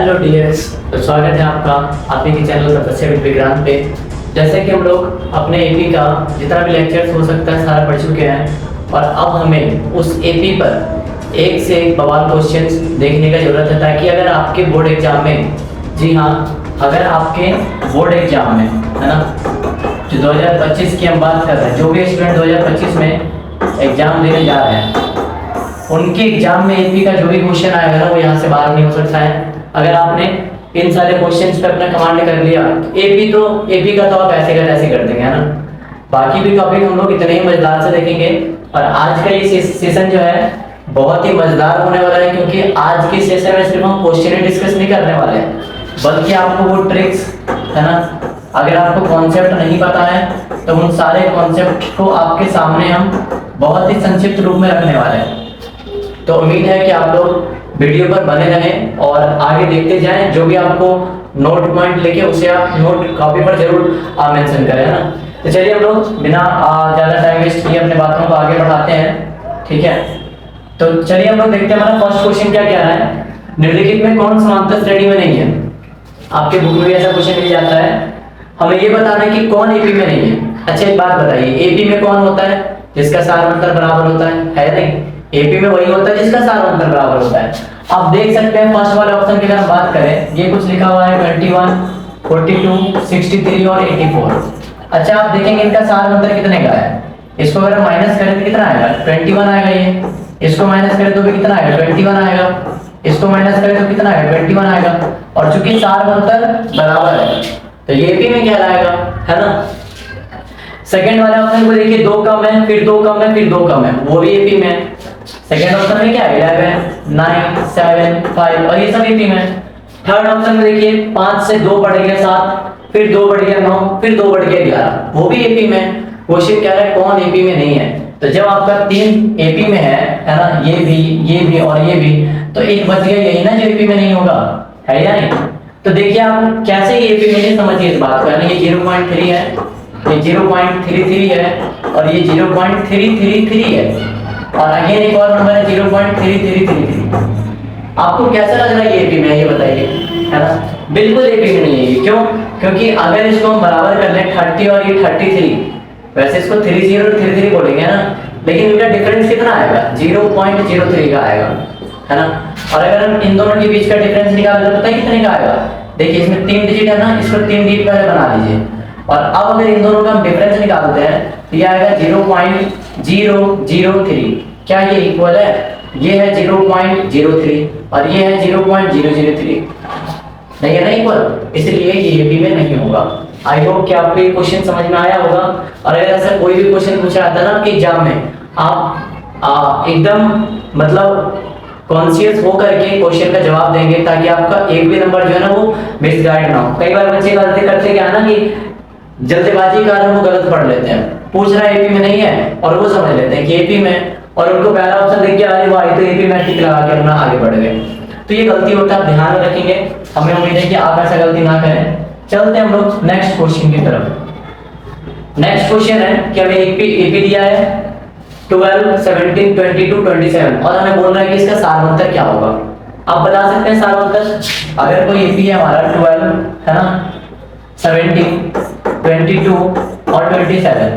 Hello dears, तो स्वागत है आपका आपके के चैनल तपस्या विद विक्रांत पे। जैसे कि हम लोग अपने एपी का जितना भी लेक्चर्स हो सकता है सारा पढ़ चुके हैं और अब हमें उस एपी पर एक से एक बवाल क्वेश्चंस देखने का ज़रूरत है, ताकि अगर आपके बोर्ड एग्जाम में, जी हाँ, अगर आपके बोर्ड एग्जाम में, है ना, जो 2025 की हम बात कर रहे हैं, जो भी स्टूडेंट 2025 में एग्जाम देने जा रहे हैं उनके एग्जाम में एपी का जो भी क्वेश्चन आएगा ना वो यहाँ से बाहर नहीं हो सकता है। अगर आपने इन सारे क्वेश्चंस पे अपना कमांड कर लिया, एपी का तो आप ऐसे का तैसे कर देंगे, है ना। बाकी भी टॉपिक हम लोग इतने ही मजेदार से देखेंगे और आज का ये सेशन जो है बहुत ही मजेदार होने वाला है, क्योंकि आज के सेशन में सिर्फ हम क्वेश्चन ही डिस्कस नहीं करने वाले हैं, बल्कि आपको वो ट्रिक्स, है ना, अगर आपको कॉन्सेप्ट नहीं पता है तो उन सारे कॉन्सेप्ट को आपके सामने हम बहुत ही संक्षिप्त रूप में रखने वाले हैं। तो उम्मीद है कि आप लोग वीडियो पर बने रहें और आगे देखते जाएं। जो भी आपको नोट पॉइंट लेके उसे आप नोट कॉपी पर जरूर मेंशन करें, है ना। तो चलिए हम लोग बिना ज़्यादा टाइम वेस्ट किए अपने बातों को आगे बढ़ाते हैं, ठीक है। तो चलिए हम लोग देखते हैं हमारा फर्स्ट क्वेश्चन क्या कह रहा है। निम्नलिखित में कौन समांतर श्रेणी में नहीं है। आपके बुक में भी ऐसा क्वेश्चन मिल जाता है, हमें ये बताना है कि कौन एपी में नहीं है। अच्छा एक बात बताइए, एपी में कौन होता है जिसका सार अंतर बराबर होता है नहीं। एपी में वही होता है जिसका सार अंतर बराबर होता है। आप देख सकते हैं फर्स्ट वाले ऑप्शन की अगर हम बात करें, ये कुछ लिखा हुआ है 21, 42, 63 और 84। अच्छा आप देखेंगे इनका सार अंतर कितने का है। इसको अगर माइनस करें तो कितना आएगा, 21 आएगा। ये इसको माइनस करें तो भी कितना आएगा, 21 आएगा। इसको माइनस करें तो कितना आएगा, 21 आएगा। और चूंकि सार अंतर बराबर है तो ये एपी में क्या आएगा, है ना। सेकंड वाले ऑप्शन को देखिए, 2 कम है, फिर 2 कम है, फिर 2 कम है, वो भी एपी में है। सेकंड ऑप्शन में क्या है, 11, 9, 7, 5 और ये सब एपी में है। थर्ड ऑप्शन में देखिए 5 से 2 बढ़ गया 7, फिर 2 बढ़ गया 9, फिर 2 बढ़ गया 11, वो भी एपी में है। क्वेश्चन कह रहा है कौन एपी में नहीं है। तो जब आपका 3 एपी में है ना, ये भी और ये भी, तो एक बच गया यही ना जो एपी में नहीं होगा, है या नहीं। तो देखिए आप कैसे ये एपी में नहीं, समझिए इस बात को, है ना। ये 0.3 है, ये 0.33 है और ये 0.333 है और अगेन एक और नंबर है 0.3333। आपको कैसा लग रहा है ये एपी में, ये बताइए, है ना। बिल्कुल एपी में नहीं है ये। क्यों? क्योंकि अगर इसको हम बराबर कर लें 30 और ये 33, वैसे इसको 30 और 33 बोलेंगे ना, लेकिन इनका डिफरेंस कितना आएगा, 0.03 का आएगा, है ना। और अगर हम इन दोनों के बीच का डिफरेंस निकालें तो पता है कितने का आएगा। देखिए इसमें 3 डिजिट है ना, इसको 3 डिजिट पहले बना लीजिए और अब अगर इन दोनों का हम डिफरेंस निकालते हैं तो ये आएगा 0.003। क्या ये इक्वल है, ये है 0.03 और ये है 0.003, नहीं है ना इक्वल, इसलिए ये एपी में नहीं होगा। आई होप कि आपको ये क्वेश्चन समझ में आया होगा। और अगर ऐसा कोई भी क्वेश्चन पूछा आता है ना आपके एग्जाम में, आप एकदम मतलब कॉन्शियस होकर के क्वेश्चन का जवाब देंगे, ताकि आपका एक भी नंबर जो है ना वो मिसगाइड ना हो। कई बार बच्चे गलती करते क्या है ना कि जल्दबाजी के कारण वो गलत पढ़ लेते हैं, पूछ रहा है एपी में नहीं है और वो समझ लेते हैं कि एपी में, और उनको पहला ऑप्शन देख के अरे वाह तो एपी में टिक लगा के अपना आगे बढ़ गए। तो ये गलती होता है, आप ध्यान में रखेंगे। हमें उम्मीद है कि आप ऐसा गलती ना करें। चलते हैं हम लोग नेक्स्ट क्वेश्चन की तरफ। नेक्स्ट क्वेश्चन है कि हमें एपी दिया है 12, 17, 22, 27 और हमें बोल रहा है कि इसका सार अंतर क्या होगा। आप बता सकते हैं सार अंतर। अगर कोई एपी है हमारा 12, है ना, 17, 22 और 27,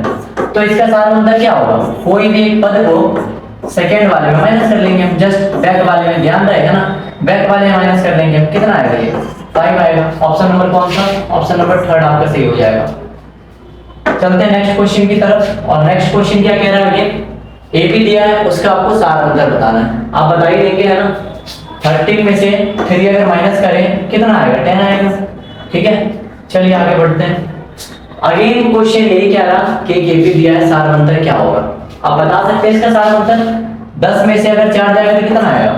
तो इसका सार अंतर क्या होगा। कोई भी एक पद को सेकंड वाले में माइनस कर लेंगे हम, जस्ट बैक वाले में ध्यान रहेगा ना, बैक वाले में माइनस कर लेंगे, कितना आएगा, ये 5 आएगा। ऑप्शन नंबर कौन सा, ऑप्शन नंबर 3 आपका सही हो जाएगा। चलते हैं नेक्स्ट क्वेश्चन की तरफ। और नेक्स्ट क्वेश्चन क्या कह रहा है, ये एपी दिया है उसका आपको सार अंतर बताना है। आप बता ही देंगे, है ना। 13 में से 3 अगर माइनस करें कितना आएगा, 10 आएगा, ठीक है। चलिए आगे बढ़ते हैं। अगेन क्वेश्चन यही कह रहा कि एपी दिया है, सार अंतर क्या होगा। आप बता सकते हैं इसका सार अंतर। 10 में से अगर 4 जाएगा तो कितना आएगा,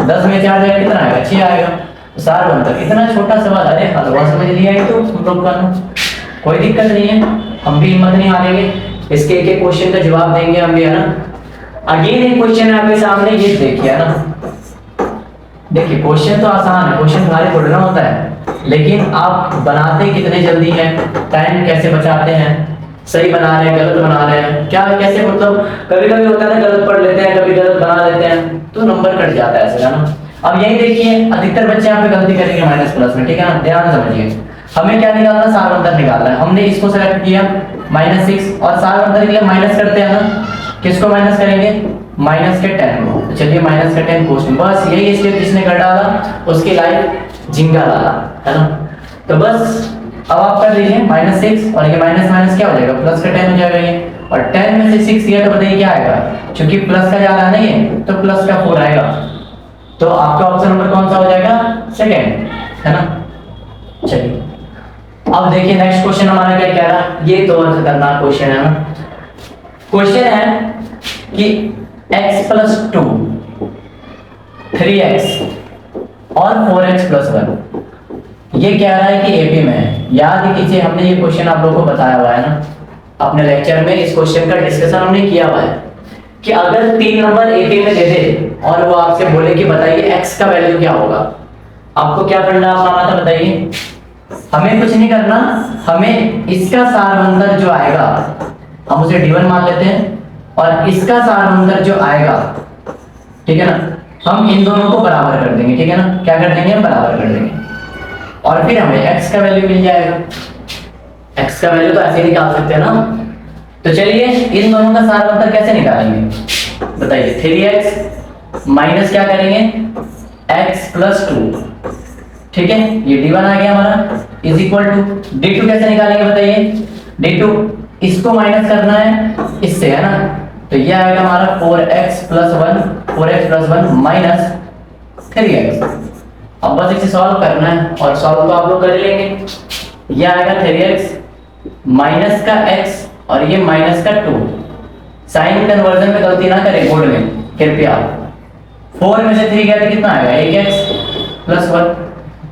10 में 4 जाएगा कितना आएगा, 6 आएगा। सार अंतर इतना छोटा सवाल, अरे हलवा समझ लिया है तो हम लोग का कोई दिक्कत नहीं है, हम भी हिम्मत नहीं हारेंगे, इसके एक क्वेश्चन का जवाब देंगे हम भी, है ना। अगेन एक क्वेश्चन है आपके सामने, ये देखिए, है ना। देखिए क्वेश्चन तो आसान है, क्वेश्चन भारी पढ़ना होता है, लेकिन आप बनाते कितने जल्दी हैं, टाइम कैसे बचाते हैं, सही बना रहे हैं गलत बना रहे हैं, क्या कैसे, मतलब कभी कभी होता है ना गलत पढ़ लेते हैं, कभी गलत बना लेते हैं तो नंबर कट जाता है ऐसे, है ना। अब यही देखिए अधिकतर बच्चे यहाँ पे गलती करेंगे माइनस प्लस में, ठीक है ना, ध्यान से समझिए। हमें क्या निकालना है, सार अंतर निकालना है। हमने इसको सेलेक्ट किया -6 और सार अंतर के लिए माइनस करते हैं ना, किसको माइनस करेंगे, माइनस के 10 को। तो चलिए माइनस का 10 क्वेश्चन, बस यही स्टेप जिसने कर डाला उसकी लाइफ जिंगा डाला, है ना। तो बस अब आप कर लीजिए -6 और ये माइनस माइनस क्या हो जाएगा, प्लस का 10 हो जाएगा ये, और 10 में से 6 गया तो बताइए क्या आएगा, क्योंकि प्लस का ज्यादा नहीं है तो प्लस का 4 आएगा। तो आपका ऑप्शन नंबर कौन सा हो जाएगा, सेकंड, है ना। चलिए अब देखिए नेक्स्ट क्वेश्चन हमारा क्या कह रहा है, ये तो और खतरनाक क्वेश्चन है ना। क्वेश्चन है कि x + 2 3x और 4x + 1 ये कह रहा है कि एपी में है। याद कीजिए हमने ये क्वेश्चन आप लोगों को बताया हुआ है ना अपने लेक्चर में, इस क्वेश्चन का डिस्कशन हमने किया हुआ है कि अगर 3 नंबर एपी में दे दे और वो आपसे बोले कि बताइए x का वैल्यू क्या होगा, आपको क्या करना है, अपना मतलब बताइए। हमें कुछ नहीं करना, हमें इसका सारवंतर जो आएगा हम उसे d1 मान लेते हैं, और इसका सारवंतर जो आएगा, ठीक है ना, हम इन दोनों को बराबर कर देंगे, ठीक है ना। क्या कर देंगे, हम बराबर कर देंगे, और फिर हमें x का वैल्यू मिल जाएगा। x का वैल्यू तो ऐसे ही निकाल सकते हैं ना। तो चलिए इन दोनों का सारवंतर कैसे निकालेंगे बताइए। 3x माइनस क्या करेंगे, x + 2, ठीक है, ये d1 आ गया हमारा, इज इक्वल टू d2 कैसे निकालेंगे बताइए। d2 इसको माइनस करना है इससे, है ना, तो ये आएगा हमारा 4x + 1 माइनस 3x। अब बस इसे सॉल्व करना है और सॉल्व तो आप लोग कर लेंगे। ये आएगा 3x माइनस का x और ये माइनस का 2। साइन कन्वर्जन में गलती ना करें बोर्ड में कृपया। 4 में से 3 गया तो कितना आएगा, 1x + 1।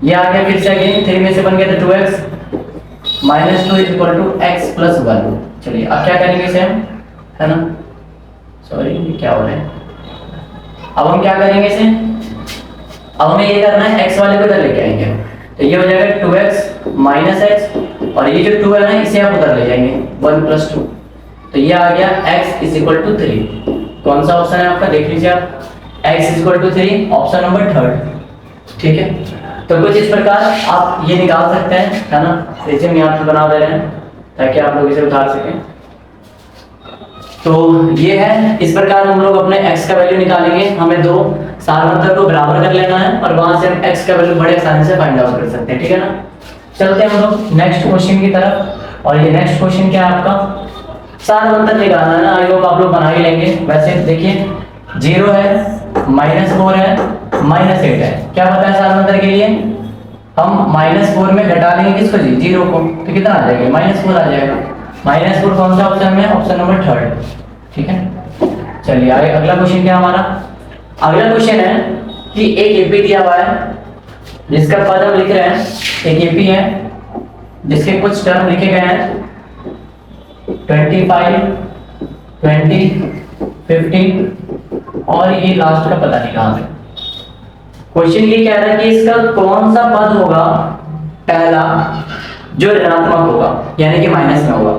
ये आ गया फिर से अगेन 3 में से 1 गया तो 2x -2 = x + 1। चलिए अब क्या करेंगे इसे हम, है ना, सॉरी ये क्या हो रहा है। अब हम क्या करेंगे इसे, अब हमें ये करना है x वाले को इधर लेके आएंगे, तो ये हो जाएगा 2x - x, और ये जो 2 है ना इसे आप उधर ले जाएंगे 1 + 2, तो ये आ गया x = 3। कौन सा ऑप्शन है आपका देख लीजिए आप, x = 3, ऑप्शन नंबर 3, ठीक है। तो कुछ इस प्रकार आप ये निकाल सकते हैं, है ना। रिज्यूम यहाँ पे बना दे रहे हैं ताकि आप लोग इसे उतार सकें। तो ये है, इस प्रकार हम लोग अपने x का वैल्यू निकालेंगे। हमें दो सारवंतर को बराबर कर लेना है और वहां से हम x का वैल्यू बड़े आसानी से फाइंड आउट कर सकते हैं, ठीक है ना। चलते हैं हम लोग नेक्स्ट क्वेश्चन की तरफ, और ये नेक्स्ट क्वेश्चन क्या है आपका, सारवंतर निकालना है ना। आई होप आप लोग बना ही लेंगे। वैसे देखिए 0 है, -4 है, -8 है, क्या पता है सारवंतर के लिए, हम -4 में घटा लेंगे किसको जी, 0 को, तो कितना आ जाएगा, -4 आ जाएगा। -4 कौन सा ऑप्शन में, ऑप्शन नंबर 3, ठीक है। चलिए आगे अगला क्वेश्चन क्या हमारा, अगला क्वेश्चन है कि एक एपी दिया हुआ है जिसका पद हम लिख रहे हैं, एक एपी है जिसके कुछ टर्म लिखे गए हैं 25, 20, 15 और ये लास्ट का पता नहीं कहां से। क्वेश्चन ये कह रहा है कि इसका कौन सा पद होगा पहला जो ऋणात्मक होगा, यानी कि माइनस में होगा।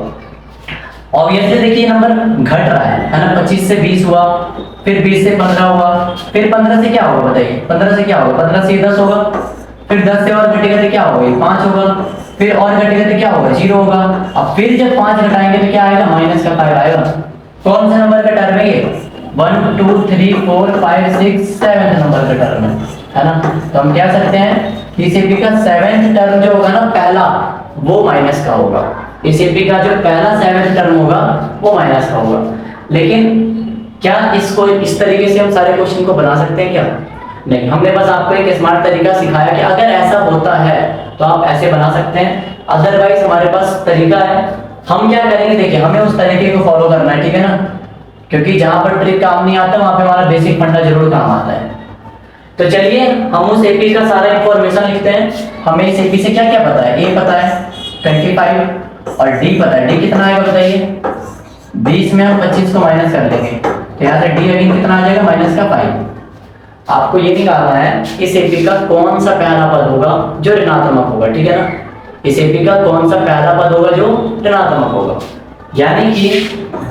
ऑब्वियसली देखिए नंबर घट रहा है ना, 25 से 20 हुआ, फिर 20 से 15 हुआ, फिर 15 से क्या होगा बताइए, 15 से क्या होगा, 15 से 10 होगा, फिर 10 से और घटेगा तो क्या होगा, 5 होगा, फिर और घटेगा तो क्या होगा, 0 होगा। अब फिर जब 5 घटाएंगे तो क्या आएगा, -5 आएगा। कौन सा नंबर का टर्म है ये, 1 2 3 4 5 6 7 नंबर का टर्म है ना। तो हम कह सकते हैं कि इस एपी का 7th टर्म जो होगा ना पहला, वो माइनस का होगा। इस एपी का जो पहला 7th टर्म होगा वो माइनस का होगा। लेकिन क्या इसको इस तरीके से हम सारे क्वेश्चन को बना सकते हैं क्या, नहीं। हमने बस आपको एक स्मार्ट तरीका सिखाया कि अगर ऐसा होता है तो आप ऐसे बना सकते हैं, अदरवाइज हमारे पास तरीका है। हम क्या करेंगे, देखिए हमें उस तरीके को फॉलो करना है, ठीक है ना, क्योंकि जहां पर ट्रिक काम नहीं आता वहां पे हमारा बेसिक फंडा जरूर काम आता है। तो चलिए हम उस एपी का सारा इंफॉर्मेशन लिखते हैं। हमें इस एपी से क्या क्या पता है, ए पता है 25 और डी पता है, डी कितना आएगा बताइए, 20 में हम 25 को माइनस कर देंगे तो यहाँ से डी अगेन कितना आ जाएगा, -5। आपको ये निकालना है इस एपी का कौन सा पहला पद होगा जो ऋणात्मक होगा, ठीक है ना। इस एपी का कौन सा पहला पद होगा जो ऋणात्मक होगा, यानी कि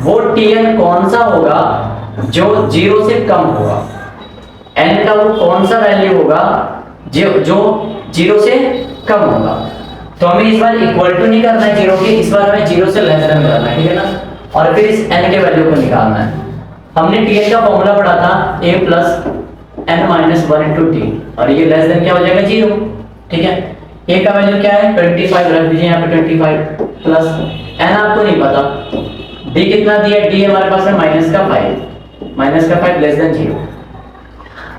वो टीएन कौन सा होगा जो 0 से कम होगा। n का वो कौन सा वैल्यू होगा जो 0 से कम होगा। तो हमें इस बार इक्वल टू नहीं करना है 0 के, इस बार हमें 0 से लेस देन करना है, ठीक है ना। और फिर इस n के वैल्यू को निकालना है। हमने tn का फॉर्मूला पढ़ा था a plus n minus 1 into T, और ये लेस देन क्या हो जाएगा 0, ठीक है। a का वैल्यू क्या है 25 रख दीजिए यहाँ पे 25 प्लस n आपको नहीं पता, d कितना दिया है, d हमारे पास है माइनस का 5 लेस देन 0।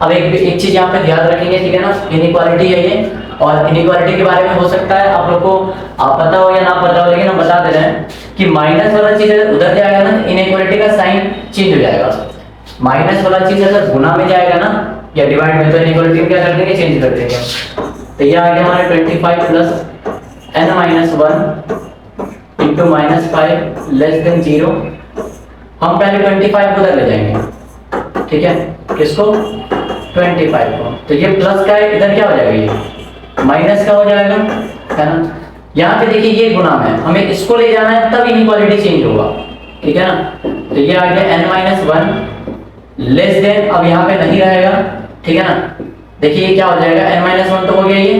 अब एक चीज यहाँ पे ध्यान रखेंगे, ठीक है ना, इनइक्वालिटी है ये, और इनइक्वालिटी के बारे में हो सकता है आप लोग को आप पता हो या ना पता हो, लेकिन हम बता दे रहे हैं कि माइनस वाला चीज अगर उधर जाएगा ना तो इनइक्वालिटी का साइन चेंज हो जाएगा। माइनस वाला चीज अगर गुना में जाएगा ना या डिवाइड में, तो इनइक्वालिटी में क्या कर देंगे, चेंज कर देंगे। तो ये आ गया हमारे 25 plus n minus 1 into minus 5 less than 0। हम पहले 25 को उधर ले जाएंगे, ठीक है, किसको 25 को। तो ये प्लस का है, इधर क्या हो जाएगा, ये माइनस का हो जाएगा, है ना। यहाँ पे देखिए ये गुना में, हमें इसको ले जाना है तब इनइक्वालिटी चेंज होगा, ठीक है ना। तो ये आ गया n माइनस 1 लेस देन, अब यहाँ पे नहीं रहेगा, ठीक है ना। देखिए ये क्या हो जाएगा, n माइनस 1 तो हो गया ये,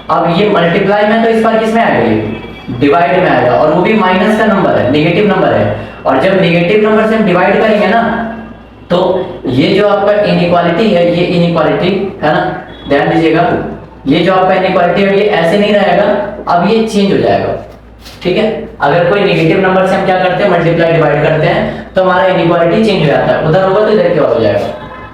अब ये मल्टीप्लाई में, तो इस बार किस में आएगा, ये डिवाइड में आएगा, और वो भी माइनस का नंबर है, नेगेटिव नंबर है। और जब नेगेटिव नंबर से हम डिवाइड करेंगे ना, तो ये जो आपका इनइक्वालिटी है, ये इनइक्वालिटी है ना, ध्यान दीजिएगा, ये जो आपका इनइक्वालिटी है ये ऐसे नहीं रहेगा, अब ये चेंज हो जाएगा, ठीक है। अगर कोई नेगेटिव नंबर से हम क्या करते हैं, मल्टीप्लाई डिवाइड करते हैं, तो हमारा इनइक्वालिटी चेंज हो जाता है, उधर होगा तो इधर क्या हो जाएगा।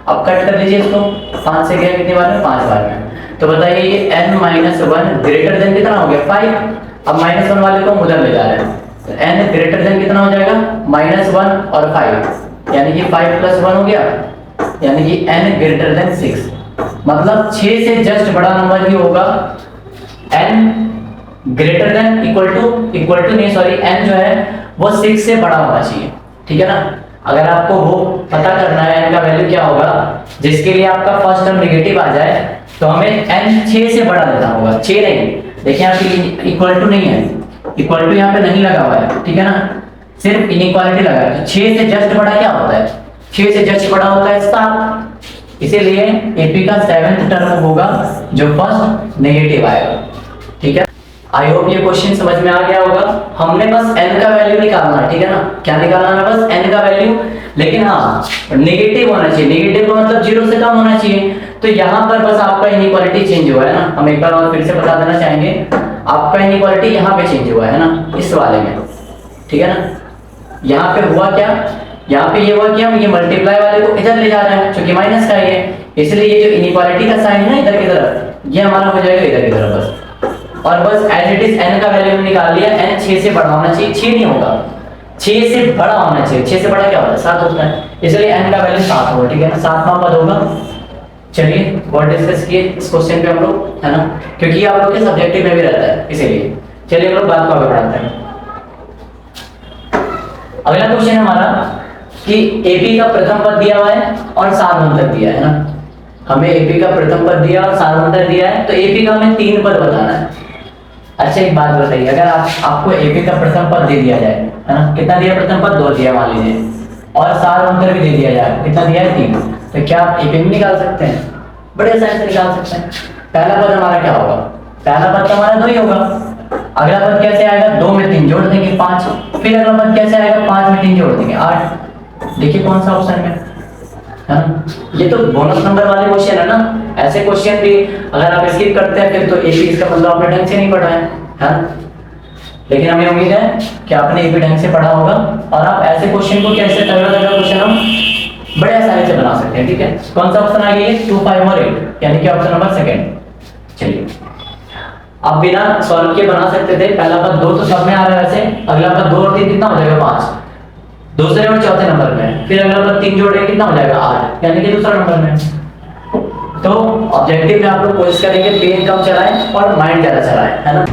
अब कट कर लीजिए इसको, 5 से गया कितनी बार में, 5 बार में। तो बताइए ये n माइनस 1 ग्रेटर देन कितना हो गया, 5। अब माइनस 1 वाले को हम उधर ले जा रहे हैं, तो n ग्रेटर देन कितना हो जाएगा, -1 और 5, यानी कि 5 प्लस 1 हो गया, यानी कि n ग्रेटर देन 6। मतलब 6 से जस्ट बड़ा नंबर ही होगा, n greater than equal to नहीं, सॉरी, n जो है वो 6 से बड़ा होना चाहिए, ठीक है ना। अगर आपको वो पता करना है n का वैल्यू क्या होगा, जिसके लिए आपका फर्स्ट टर्म नेगेटिव आ जाए, तो हमें n 6 से बड़ा लेना होगा, 6 नहीं। देखिए यहाँ पे इक्वल टू नहीं है, इक्वल टू यहाँ पे नहीं लगा हुआ है, ठीक है ना, सिर्फ इनइक्वालिटी लगा है। तो 6 से जस्ट बड़ा क्या होता है, 6 से जस्ट बड़ा होता है 7, इसीलिए एपी का 7th टर्म होगा जो फर्स्ट नेगेटिव आएगा, ठीक है। आई होप ये क्वेश्चन समझ में आ गया होगा। हमने बस n का वैल्यू निकालना है, ठीक है ना, क्या निकालना है, बस n का वैल्यू, लेकिन हाँ नेगेटिव होना चाहिए, नेगेटिव का मतलब 0 से कम होना चाहिए। तो यहाँ पर बस आपका इनइक्वालिटी चेंज हुआ है ना, हम एक बार और फिर से बता देना चाहेंगे, आपका इनइक्वालिटी यहाँ पे चेंज हुआ है ना, इस वाले में, ठीक है ना। यहाँ पे हुआ क्या, यहाँ पे ये हुआ कि हम ये मल्टीप्लाई वाले को इधर ले जा रहे हैं, क्योंकि माइनस का है, इसलिए ये जो इनइक्वालिटी का साइन है इधर की तरफ, ये हमारा हो जाएगा इधर की तरफ बस। और बस एज इट इज n का वैल्यू हमने निकाल लिया, n 6 से बड़ा होना चाहिए, 6 नहीं होगा, 6 से बड़ा होना चाहिए, 6 से बड़ा क्या होता है, 7 होता है, इसलिए n का वैल्यू 7 होगा, ठीक है ना, 7वां पद होगा। चलिए बहुत डिस्कस किए इस क्वेश्चन पे हम लोग, है ना, क्योंकि ये आप लोग के सब्जेक्टिव में भी रहता है, इसीलिए चलिए हम लोग बात को आगे बढ़ाते हैं। अगला क्वेश्चन हमारा कि एपी का प्रथम पद दिया हुआ है और सारांतर दिया है ना, हमें एपी का प्रथम पद दिया और सारांतर दिया है, तो एपी का हमें 3 पद बताना है। अच्छा एक बात बताइए, अगर आपको एपी का प्रथम पद दे दिया जाए, है ना, कितना दिया, प्रथम पद 2 दिया मान लीजिए, और सारांतर भी दे दिया जाए, कितना दिया है 3, तो क्या आप एपी में निकाल सकते हैं, बड़े आसानी से निकाल सकते हैं। पहला पद हमारा क्या होगा, पहला पद तो हमारा 2 ही होगा, अगला पद कैसे आएगा, 2 में 3 जोड़ देंगे 5, फिर अगला पद कैसे आएगा, 5 में 3 जोड़ देंगे 8। देखिए कौन सा ऑप्शन में, है ना, ये तो बोनस नंबर वाले क्वेश्चन है ना, ऐसे क्वेश्चन भी अगर आप स्किप करते हैं फिर तो एपी इसका मतलब आपने ढंग से नहीं पढ़ा है ना। लेकिन हमें उम्मीद है कि आपने एपी ढंग से पढ़ा होगा, और आप ऐसे क्वेश्चन को कैसे तगड़ा तगड़ा क्वेश्चन हम बड़े आसानी से बना सकते हैं, ठीक है। कौन सा ऑप्शन आ गया, 2, 5 और 8, यानी कि ऑप्शन नंबर 2। चलिए आप बिना सॉल्व के बना सकते थे, पहला पद 2 तो सब में आ रहा है, वैसे अगला पद 2 और 3 कितना हो जाएगा, 5 दूसरे और चौथे नंबर में, फिर अगला पद 3 जोड़ेंगे कितना हो जाएगा 8, यानी कि दूसरा नंबर में। तो ऑब्जेक्टिव में आप लोग कोशिश करेंगे पेन कम चलाएं और माइंड ज्यादा चलाएं, है ना।